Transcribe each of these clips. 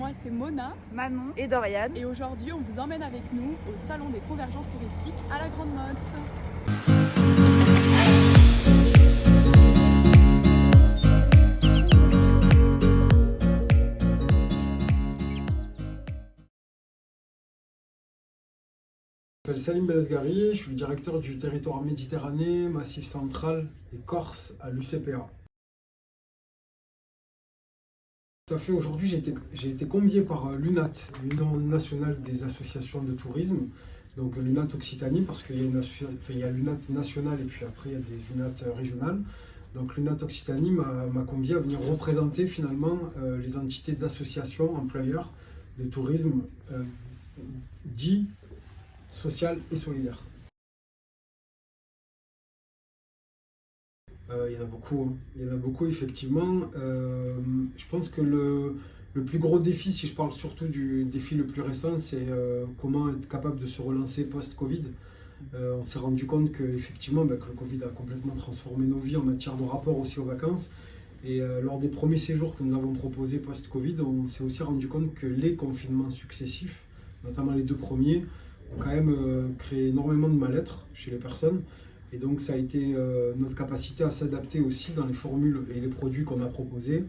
Moi, c'est Mona, Manon et Dorian. et aujourd'hui, on vous emmène avec nous au Salon des convergences touristiques à la Grande Motte. Je m'appelle Salim Belazgari, je suis le directeur du territoire Méditerranée, Massif Central et Corse à l'UCPA. Tout à fait, aujourd'hui j'ai été convié par l'UNAT, l'Union nationale des associations de tourisme, donc l'UNAT Occitanie, parce qu'il y a l'UNAT nationale et puis après il y a des UNAT régionales. Donc l'UNAT Occitanie m'a convié à venir représenter finalement les entités d'associations employeurs de tourisme dits social et solidaire. Il y en a beaucoup effectivement. Je pense que le plus gros défi, si je parle surtout du défi le plus récent, c'est comment être capable de se relancer post-Covid. On s'est rendu compte que effectivement, que le Covid a complètement transformé nos vies en matière de rapport aussi aux vacances. Et lors des premiers séjours que nous avons proposés post-Covid, on s'est aussi rendu compte que les confinements successifs, notamment les 2 premiers, ont quand même créé énormément de mal-être chez les personnes. Et donc ça a été notre capacité à s'adapter aussi dans les formules et les produits qu'on a proposés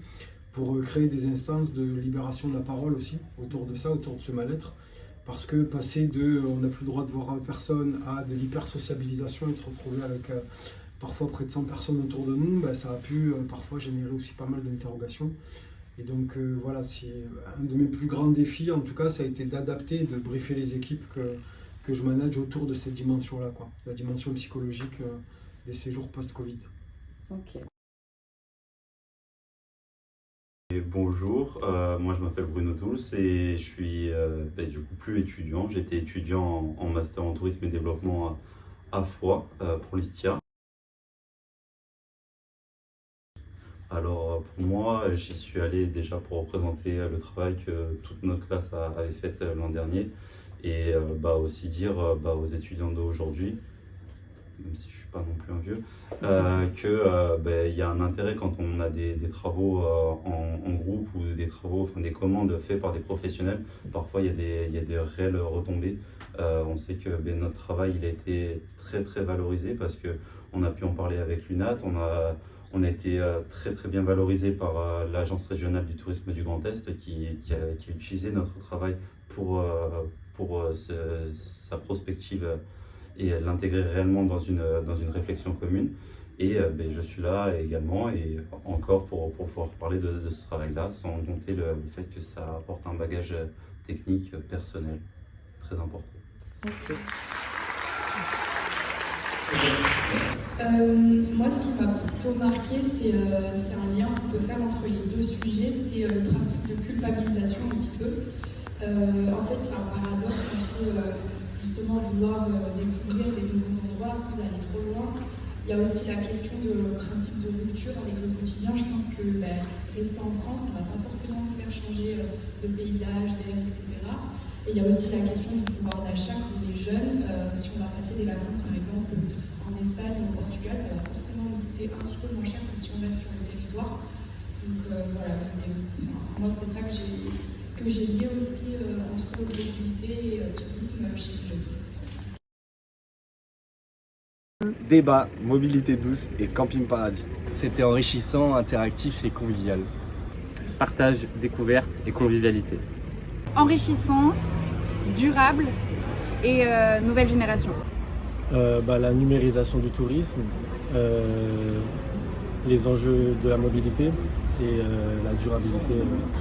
pour créer des instances de libération de la parole aussi autour de ça, autour de ce mal-être. Parce que passer de on n'a plus le droit de voir personne à de l'hyper-sociabilisation et de se retrouver avec parfois près de 100 personnes autour de nous, ça a pu parfois générer aussi pas mal d'interrogations. Et donc voilà, c'est un de mes plus grands défis, en tout cas, ça a été d'adapter et de briefer les équipes que je manage autour de cette dimension-là, la dimension psychologique des séjours post-Covid. Ok. Et bonjour, moi je m'appelle Bruno Touls et je suis du coup plus étudiant. J'étais étudiant en master en tourisme et développement à Foix pour l'ISTIA. Alors pour moi, j'y suis allé déjà pour représenter le travail que toute notre classe avait fait l'an dernier et aussi dire aux étudiants d'aujourd'hui, même si je ne suis pas non plus un vieux, qu'il y a un intérêt quand on a des travaux en groupe ou des travaux, des commandes faites par des professionnels. Parfois il y a des réelles retombées. On sait que notre travail il a été très très valorisé parce qu'on a pu en parler avec l'UNAT. On a été très très bien valorisé par l'Agence régionale du tourisme du Grand Est qui a utilisé notre travail pour sa prospective et l'intégrer réellement dans une réflexion commune. Et je suis là également et encore pour pouvoir parler de ce travail-là sans compter le fait que ça apporte un bagage technique personnel très important. Ok. Moi, ce qui m'a plutôt marqué, c'est un lien qu'on peut faire entre les 2 sujets, c'est le principe de culpabilisation un petit peu. En fait, c'est un paradoxe entre justement vouloir découvrir des nouveaux endroits sans aller trop loin. Il y a aussi la question de principe de rupture avec le quotidien. Je pense que rester en France, ça ne va pas forcément nous faire changer de paysage, d'air, etc. Et il y a aussi la question du pouvoir d'achat pour les jeunes. Si on va passer des vacances, par exemple, en Espagne ou au Portugal, ça va forcément nous coûter un petit peu moins cher que si on reste sur le territoire. Donc voilà, moi c'est ça que j'ai lié aussi entre mobilité et tourisme chez les jeunes. Débat, mobilité douce et camping paradis. C'était enrichissant, interactif et convivial. Partage, découverte et convivialité. Enrichissant, durable et nouvelle génération. La numérisation du tourisme, les enjeux de la mobilité et la durabilité.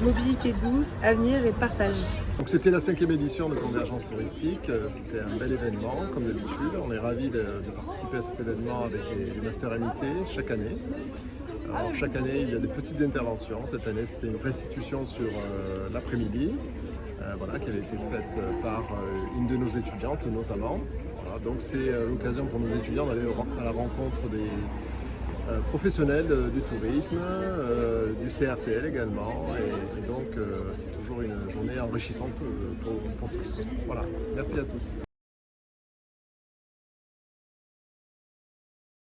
Mobilité douce, avenir et partage. Donc c'était la 5e édition de Convergence touristique, c'était un bel événement comme d'habitude. On est ravis de participer à cet événement avec les Masters MIT chaque année. Alors chaque année il y a des petites interventions, cette année c'était une restitution sur l'après-midi qui avait été faite par une de nos étudiantes notamment. Voilà, donc c'est l'occasion pour nos étudiants d'aller à la rencontre des professionnels du tourisme, du CRPL également, et donc c'est toujours une journée enrichissante pour tous. Voilà, merci à tous.